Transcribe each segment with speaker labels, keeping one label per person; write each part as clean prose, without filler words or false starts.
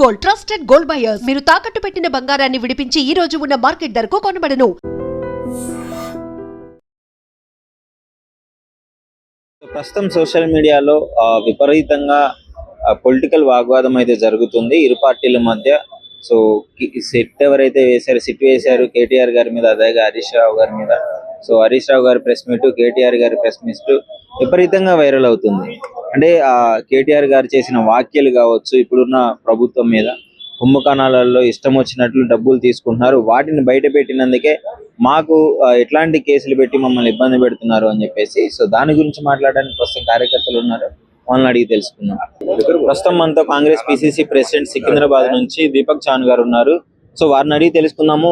Speaker 1: Gold, trusted gold buyers. మీరు తాకట్టు పెట్టిన బంగారాన్ని విడిపించి ఈ రోజు ఉన్న మార్కెట్ ధరకు కొనబడను.
Speaker 2: ప్రస్తుతం సోషల్ మీడియాలో విపరీతంగా పొలిటికల్ వాగ్వాదం అయితే జరుగుతుంది ఇరు పార్టీల మధ్య. సో సిట్ ఎవరైతే వేశారు, సిట్ వేశారు కేటీఆర్ గారి మీద, అదే హరీష్ రావు గారి మీద. సో హరీష్ రావు గారి ప్రెస్ మీట్, కేటీఆర్ గారి ప్రెస్ మీట్ విపరీతంగా వైరల్ అవుతుంది. అంటే కేటీఆర్ గారు చేసిన వ్యాఖ్యలు కావచ్చు, ఇప్పుడున్న ప్రభుత్వం మీద కుంభకోణాలలో ఇష్టం వచ్చినట్లు డబ్బులు తీసుకుంటున్నారు, వాటిని బయట పెట్టినందుకే మాకు ఎట్లాంటి కేసులు పెట్టి మమ్మల్ని ఇబ్బంది పెడుతున్నారు అని చెప్పేసి. సో దాని గురించి మాట్లాడడానికి ప్రస్తుతం కార్యకర్తలు ఉన్నారు, వాళ్ళని అడిగి తెలుసుకుందాం. ప్రస్తుతం మనతో కాంగ్రెస్ పిసిసి ప్రెసిడెంట్ సికింద్రాబాద్ నుంచి దీపక్ చాన్ గారు ఉన్నారు. సో వారిని అడిగి తెలుసుకుందాము.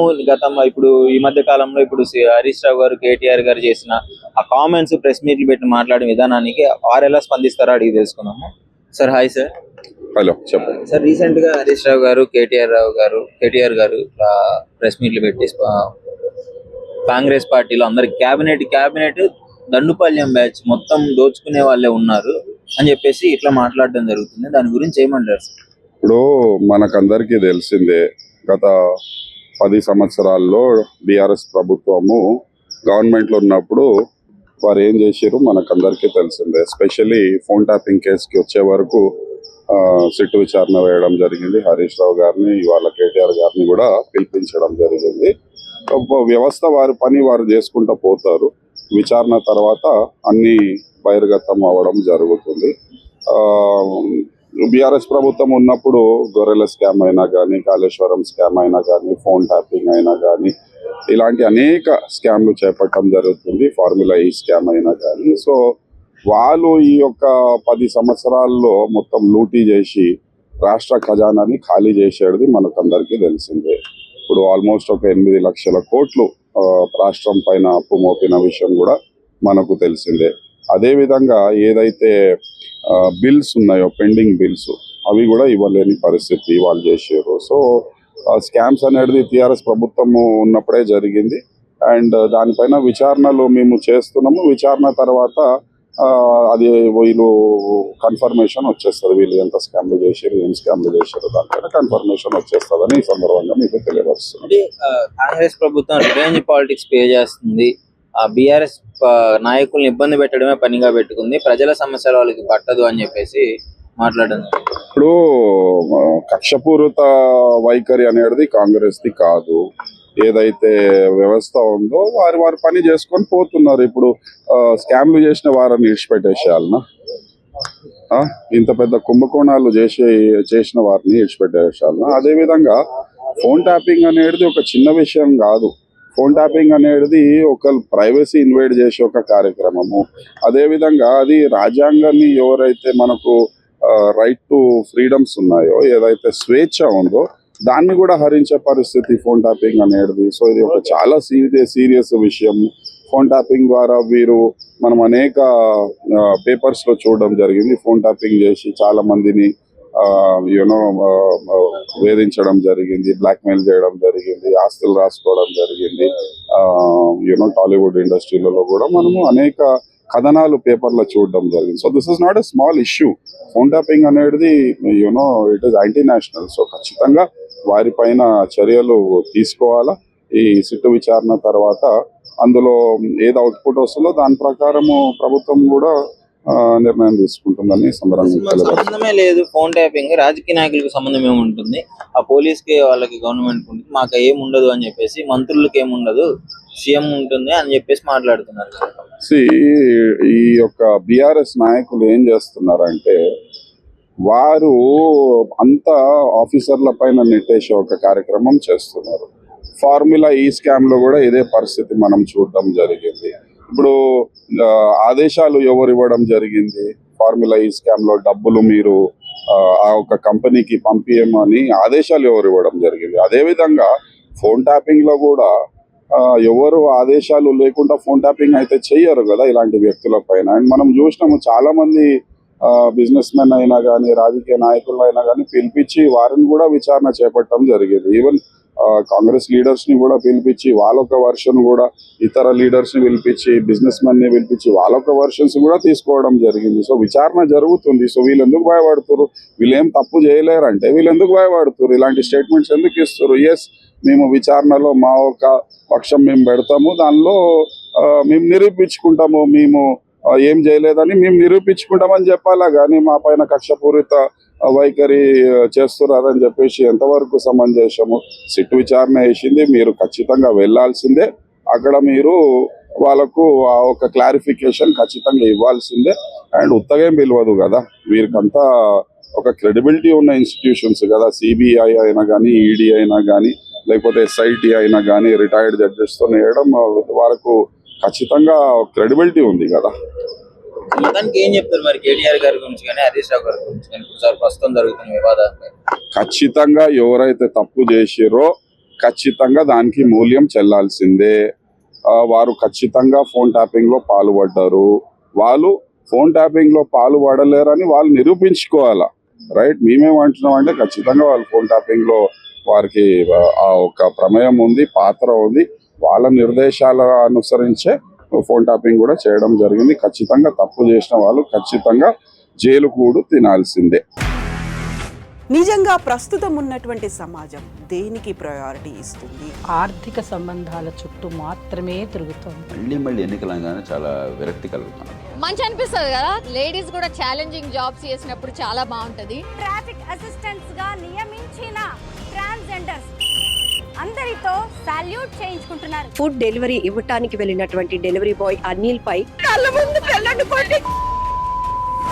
Speaker 2: ఇప్పుడు ఈ మధ్య కాలంలో ఇప్పుడు హరీష్ రావు గారు, కేటీఆర్ గారు చేసిన ఆ కామెంట్స్, ప్రెస్ మీట్లు పెట్టి మాట్లాడిన విధానానికి వారు ఎలా స్పందిస్తారో అడిగి తెలుసుకుందాము. Sir hi sir.
Speaker 3: హలో చెప్పండి
Speaker 2: సార్. రీసెంట్ గా హరీష్ రావు గారు, కేటీఆర్ గారు ప్రెస్ మీట్లు పెట్టి కాంగ్రెస్ పార్టీలో అందరి క్యాబినెట్ దండుపాల్యం బ్యాచ్ మొత్తం దోచుకునే వాళ్ళే ఉన్నారు అని చెప్పేసి ఇట్లా మాట్లాడడం జరుగుతుంది. దాని గురించి ఏమంటారు సార్?
Speaker 3: ఇప్పుడు మనకందరికీ తెలిసిందే, గత 10 సంవత్సరాల్లో బీఆర్ఎస్ ప్రభుత్వము గవర్నమెంట్లో ఉన్నప్పుడు వారు ఏం చేశారు మనకందరికీ తెలిసిందే. ఎస్పెషల్లీ ఫోన్ ట్యాపింగ్ కేసుకి వచ్చే వరకు సిట్టు విచారణ వేయడం జరిగింది. హరీష్ రావు గారిని, ఇవాళ కేటీఆర్ గారిని కూడా పిలిపించడం జరిగింది. వ్యవస్థ వారి పని వారు చేసుకుంటూ పోతారు. విచారణ తర్వాత అన్ని బహిర్గతం అవ్వడం జరుగుతుంది. బీఆర్ఎస్ ప్రభుత్వం ఉన్నప్పుడు గొర్రెల స్కామ్ అయినా కానీ, కాళేశ్వరం స్కామ్ అయినా కానీ, ఫోన్ ట్యాపింగ్ అయినా కానీ, ఇలాంటి అనేక స్కామ్లు చేపట్టడం జరుగుతుంది. ఫార్ములా ఈ స్కామ్ అయినా కానీ. సో వాళ్ళు ఈ యొక్క 10 సంవత్సరాల్లో మొత్తం లూటీ చేసి రాష్ట్ర ఖజానాని ఖాళీ చేసేది మనకందరికీ తెలిసిందే. ఇప్పుడు ఆల్మోస్ట్ ఒక 8 లక్షల కోట్లు రాష్ట్రం పైన అప్పు మోపిన విషయం కూడా మనకు తెలిసిందే. అదేవిధంగా ఏదైతే బిల్స్ ఉన్నాయో, పెండింగ్ బిల్స్, అవి కూడా ఇవ్వలేని పరిస్థితి వాళ్ళు చేసారు. సో స్కామ్స్ అనేది టీఆర్ఎస్ ప్రభుత్వము ఉన్నప్పుడే జరిగింది. అండ్ దానిపైన విచారణలు మేము చేస్తున్నాము. విచారణ తర్వాత అది వీళ్ళు కన్ఫర్మేషన్ వచ్చేస్తుంది, వీళ్ళు ఎంత స్కామ్లు చేశారు, ఏం స్కామ్లు చేశారు, దానిపైన కన్ఫర్మేషన్ వచ్చేస్తుందని ఈ సందర్భంగా మీకు తెలియవస్తుంది.
Speaker 2: కాంగ్రెస్ ప్రభుత్వం రివెంజ్ పాలిటిక్స్ పే చేస్తుంది, బీఆర్ఎస్ నాయకుల్ని ఇబ్బంది పెట్టడమే పనిగా పెట్టుకుంది, ప్రజల సమస్యలు వాళ్ళకి పట్టదు అని చెప్పేసి మాట్లాడింది.
Speaker 3: ఇప్పుడు కక్షపూరిత వైఖరి అనేది కాంగ్రెస్ది కాదు. ఏదైతే వ్యవస్థ ఉందో వారి పని చేసుకొని పోతున్నారు. ఇప్పుడు స్కామ్లు చేసిన వారిని విడిచిపెట్టేసేయాలనా? ఇంత పెద్ద కుంభకోణాలు చేసిన వారిని విడిచిపెట్టేసేయాలనా? అదేవిధంగా ఫోన్ ట్యాపింగ్ అనేది ఒక చిన్న విషయం కాదు. ఫోన్ ట్యాపింగ్ అనేది ఒక ప్రైవసీ ఇన్వైడ్ చేసే ఒక కార్యక్రమము. అదేవిధంగా అది రాజ్యాంగాన్ని ఎవరైతే మనకు రైట్ టు ఫ్రీడమ్స్ ఉన్నాయో, ఏదైతే స్వేచ్ఛ ఉందో దాన్ని కూడా హరించే పరిస్థితి ఫోన్ ట్యాపింగ్ అనేది. సో ఇది ఒక చాలా సీరియస్ విషయం. ఫోన్ ట్యాపింగ్ ద్వారా మనం అనేక పేపర్స్ లో చూడడం జరిగింది. ఫోన్ ట్యాపింగ్ చేసి చాలా మందిని వేధించడం జరిగింది, బ్లాక్మెయిల్ చేయడం జరిగింది, ఆస్తులు రాసుకోవడం జరిగింది. టాలీవుడ్ ఇండస్ట్రీలలో కూడా మనము అనేక కథనాలు పేపర్లో చూడడం జరిగింది. So this is not a small issue. Phone tapping అనేది it is anti national. So ఖచ్చితంగా వారిపైన చర్యలు తీసుకోవాలా. ఈ సిట్టు విచారణ తర్వాత అందులో ఏది అవుట్పుట్ వస్తుందో దాని ప్రకారము ప్రభుత్వం కూడా నిర్ణయం తీసుకుంటుందని
Speaker 2: సంబంధమే లేదు. ఫోన్ ట్యాపింగ్ రాజకీయ నాయకులకు సంబంధం ఏముంటుంది, ఆ పోలీస్ కి వాళ్ళకి గవర్నమెంట్ ఉంటుంది, మాకు ఏముండదు అని చెప్పేసి, మంత్రులకి ఏముండదు, సీఎం ఉంటుంది అని చెప్పేసి మాట్లాడుతున్నారు.
Speaker 3: ఈ యొక్క బీఆర్ఎస్ నాయకులు ఏం చేస్తున్నారంటే వారు అంతా ఆఫీసర్ల పైన నెట్టేసే ఒక కార్యక్రమం చేస్తున్నారు. ఫార్ములా ఈ స్కామ్ లో కూడా ఇదే పరిస్థితి మనం చూడడం జరిగింది. ఇప్పుడు ఆదేశాలు ఎవరు ఇవ్వడం జరిగింది? ఫార్ములా ఈ స్కామ్ లో డబ్బులు మీరు ఆ ఒక కంపెనీకి పంపించమని ఆదేశాలు ఎవరు ఇవ్వడం జరిగింది? అదేవిధంగా ఫోన్ ట్యాపింగ్ లో కూడా ఎవరు ఆదేశాలు లేకుండా ఫోన్ ట్యాపింగ్ అయితే చెయ్యరు కదా ఇలాంటి వ్యక్తుల పైన. అండ్ మనం చూసినాము చాలా మంది బిజినెస్ మెన్ అయినా కానీ, రాజకీయ నాయకులు అయినా కానీ పిలిపించి వారిని కూడా విచారణ చేపట్టడం జరిగింది. ఈవెన్ కాంగ్రెస్ లీడర్స్ ని కూడా పిలిపించి వాళ్ళొక వర్షన్ కూడా, ఇతర లీడర్స్ ని పిలిపించి, బిజినెస్ మెన్ ని పిలిపించి వాళ్ళొక వర్షన్స్ కూడా తీసుకోవడం జరిగింది. సో విచారణ జరుగుతుంది. సో వీళ్ళు ఎందుకు భయపడుతున్నారు? వీళ్ళు ఏం తప్పు చేయలేరంటే వీళ్ళు ఎందుకు భయపడుతున్నారు? ఇలాంటి స్టేట్మెంట్స్ ఎందుకు ఇస్తారు? ఎస్, మేము విచారణలో మా ఒక పక్షం మేము పెడతాము, దానిలో మేము నిరూపించుకుంటాము, మేము ఏం చేయలేదని మేము నిరూపించుకుంటామని చెప్పాలా, కానీ మా పైన కక్షపూరిత వైఖరి చేస్తున్నారని చెప్పేసి ఎంతవరకు సమంజసము? సిట్ విచారణ వేసింది, మీరు ఖచ్చితంగా వెళ్ళాల్సిందే. అక్కడ మీరు వాళ్ళకు ఆ ఒక క్లారిఫికేషన్ ఖచ్చితంగా ఇవ్వాల్సిందే. అండ్ ఉత్తగేం పిలవదు కదా, వీరికంతా ఒక క్రెడిబిలిటీ ఉన్న ఇన్స్టిట్యూషన్స్ కదా, సిబిఐ అయినా కానీ, ఈడీ అయినా కానీ, లేకపోతే ఎస్ఐటి అయినా కానీ, రిటైర్డ్ జడ్జెస్తో వేయడం వాళ్ళకు ఖచ్చితంగా క్రెడిబిలిటీ ఉంది కదా.
Speaker 2: మొత్తానికి ఏం చెప్తారు మరి కేటీఆర్ గారి గురించి కానీ హరీష్ రావు గారి గురించి కానీ ఇప్పుడు ప్రస్తుతం జరుగుతున్న వివాదాలపై?
Speaker 3: ఖచ్చితంగా ఎవరైతే తప్పు చేసిరో ఖచ్చితంగా దానికి మూల్యం చెల్లాల్సిందే. వారు ఖచ్చితంగా ఫోన్ ట్యాపింగ్ లో పాల్పడ్డారు. వాళ్ళు ఫోన్ ట్యాపింగ్ లో పాల్పడలేరని వాళ్ళు నిరూపించుకోవాలా, రైట్? మేమేమంటున్నాం అంటే ఖచ్చితంగా వాళ్ళు ఫోన్ ట్యాపింగ్ లో వారికి ఆ ఒక ప్రమేయం ఉంది, పాత్ర ఉంది. వాళ్ళ నిర్దేశాల అనుసరించే ఫోన్ ట్యాపింగ్ కూడా చేయడం జరిగింది. ఖచ్చితంగా తప్పు చేసిన వాళ్ళు ఖచ్చితంగా జైలు కూడు తినాల్సిందే.
Speaker 4: నిజంగా ప్రస్తుతం ఉన్నటువంటి సమాజం దేనికి ప్రయారిటీ ఇస్తుంది?
Speaker 5: ఆర్థిక సంబంధాల చుట్టూ మాత్రమే తిరుగుతోంది.
Speaker 6: మళ్ళీ ఎన్నికలు అనగానే చాలా విరక్తి కలుగుతాను.
Speaker 7: మంచి అనిపిస్తుంది కదా, లేడీస్ కూడా ఛాలెంజింగ్ జాబ్స్ చేసినప్పుడు చాలా బాగుంటది.
Speaker 8: ట్రాఫిక్ అసిస్టెంట్స్ గా నియమించిన ట్రాన్స్జెండర్స్ అందరితో సాల్యూట్ చేయించుకుంటున్నారు.
Speaker 9: ఫుడ్ డెలివరీ ఇవ్వటానికి వెళ్ళినటువంటి డెలివరీ బాయ్ అనిల్ పై కళ్ళ ముందు